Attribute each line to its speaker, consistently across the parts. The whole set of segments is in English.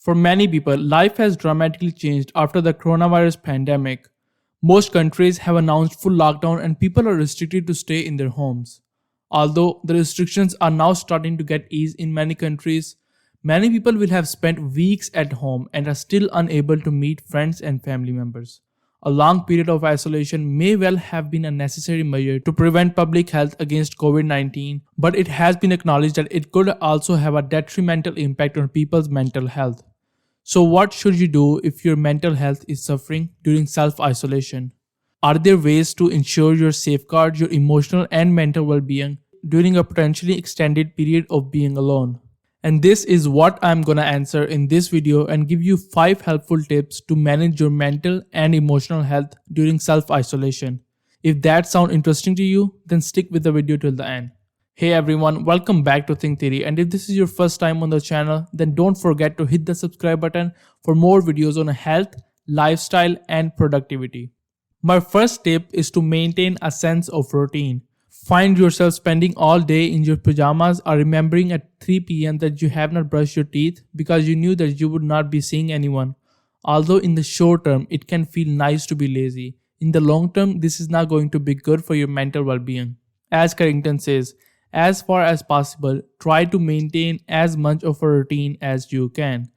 Speaker 1: For many people, life has dramatically changed after the coronavirus pandemic. Most countries have announced full lockdown and people are restricted to stay in their homes. Although the restrictions are now starting to get eased in many countries, many people will have spent weeks at home and are still unable to meet friends and family members. A long period of isolation may well have been a necessary measure to prevent public health against COVID 19, but it has been acknowledged that it could also have a detrimental impact on people's mental health. So, what should you do if your mental health is suffering during self isolation? Are there ways to ensure you safeguard your emotional and mental well being during a potentially extended period of being alone? And this is what I'm gonna answer in this video and give you 5 helpful tips to manage your mental and emotional health during self isolation. If that sounds interesting to you, then stick with the video till the end. Hey everyone, welcome back to Think Theory, and if this is your first time on the channel, then don't forget to hit the subscribe button for more videos on health, lifestyle and productivity. My first tip is to maintain a sense of routine. Find yourself spending all day in your pajamas or remembering at 3 p.m. that you have not brushed your teeth because you knew that you would not be seeing anyone. Although in the short term, it can feel nice to be lazy. In the long term, this is not going to be good for your mental well-being. As Carrington says, as far as possible, try to maintain as much of a routine as you can.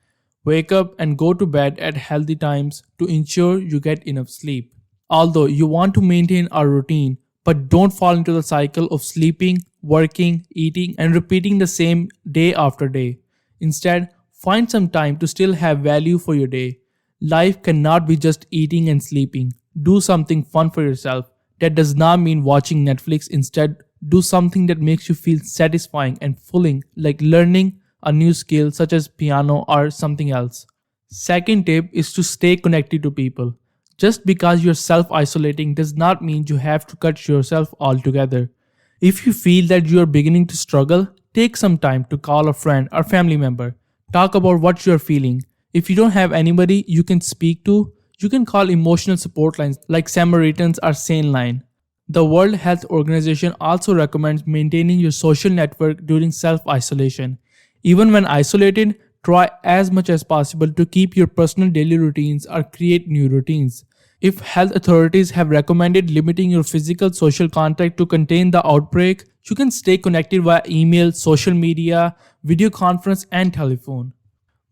Speaker 1: Wake up and go to bed at healthy times to ensure you get enough sleep. Although you want to maintain a routine, but don't fall into the cycle of sleeping, working, eating, and repeating the same day after day. Instead, find some time to still have value for your day. Life cannot be just eating and sleeping. Do something fun for yourself. That does not mean watching Netflix. Instead, do something that makes you feel satisfying and fulfilling, like learning a new skill such as piano or something else. Second tip is to stay connected to people. Just because you're self-isolating does not mean you have to cut yourself altogether. If you feel that you are beginning to struggle, take some time to call a friend or family member. Talk about what you are feeling. If you don't have anybody you can speak to, you can call emotional support lines like Samaritans or Sane Line. The World Health Organization also recommends maintaining your social network during self-isolation. Even when isolated, try as much as possible to keep your personal daily routines or create new routines. If health authorities have recommended limiting your physical social contact to contain the outbreak, you can stay connected via email, social media, video conference, and telephone.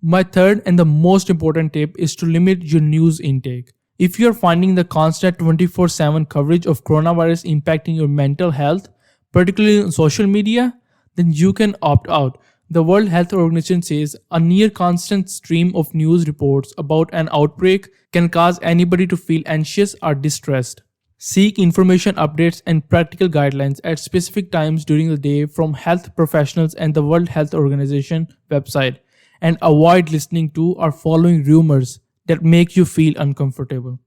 Speaker 1: My third and the most important tip is to limit your news intake. If you are finding the constant 24/7 coverage of coronavirus impacting your mental health, particularly on social media, then you can opt out. The World Health Organization says a near constant stream of news reports about an outbreak can cause anybody to feel anxious or distressed. Seek information updates and practical guidelines at specific times during the day from health professionals and the World Health Organization website, and avoid listening to or following rumors that make you feel uncomfortable.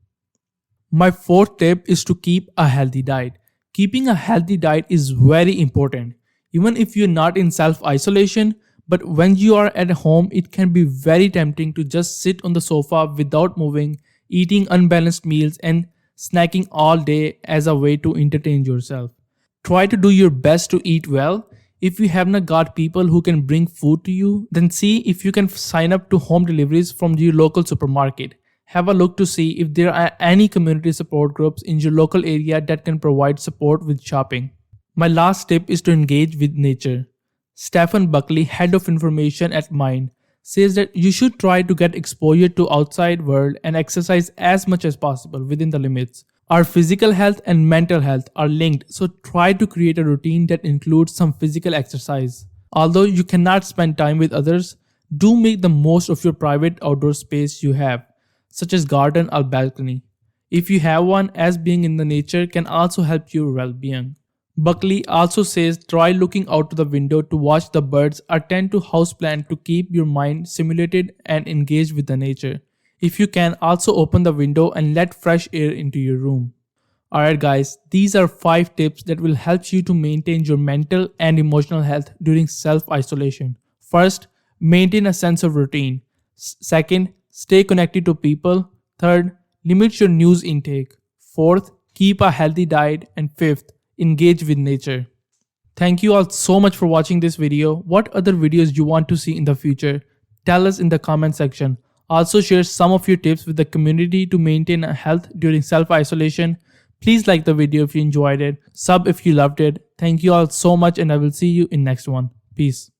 Speaker 1: My fourth tip is to keep a healthy diet. Keeping a healthy diet is very important. Even if you're not in self-isolation, but when you are at home, it can be very tempting to just sit on the sofa without moving, eating unbalanced meals and snacking all day as a way to entertain yourself. Try to do your best to eat well. If you have not got people who can bring food to you, then see if you can sign up to home deliveries from your local supermarket. Have a look to see if there are any community support groups in your local area that can provide support with shopping. My last tip is to engage with nature. Stephen Buckley, head of information at Mind, says that you should try to get exposure to outside world and exercise as much as possible within the limits. Our physical health and mental health are linked, so try to create a routine that includes some physical exercise. Although you cannot spend time with others, do make the most of your private outdoor space you have, such as garden or balcony. If you have one, as being in the nature can also help your well-being. Buckley also says try looking out to the window to watch the birds or tend to houseplant to keep your mind stimulated and engaged with the nature. If you can, also open the window and let fresh air into your room. Alright guys, these are 5 tips that will help you to maintain your mental and emotional health during self-isolation. First, maintain a sense of routine. Second, stay connected to people. Third, limit your news intake. Fourth, keep a healthy diet. And fifth, engage with nature. Thank you all so much for watching this video. What other videos you want to see in the future? Tell us in the comment section. Also share some of your tips with the community to maintain health during self-isolation. Please like the video if you enjoyed it, sub if you loved it. Thank you all so much and I will see you in next one. Peace.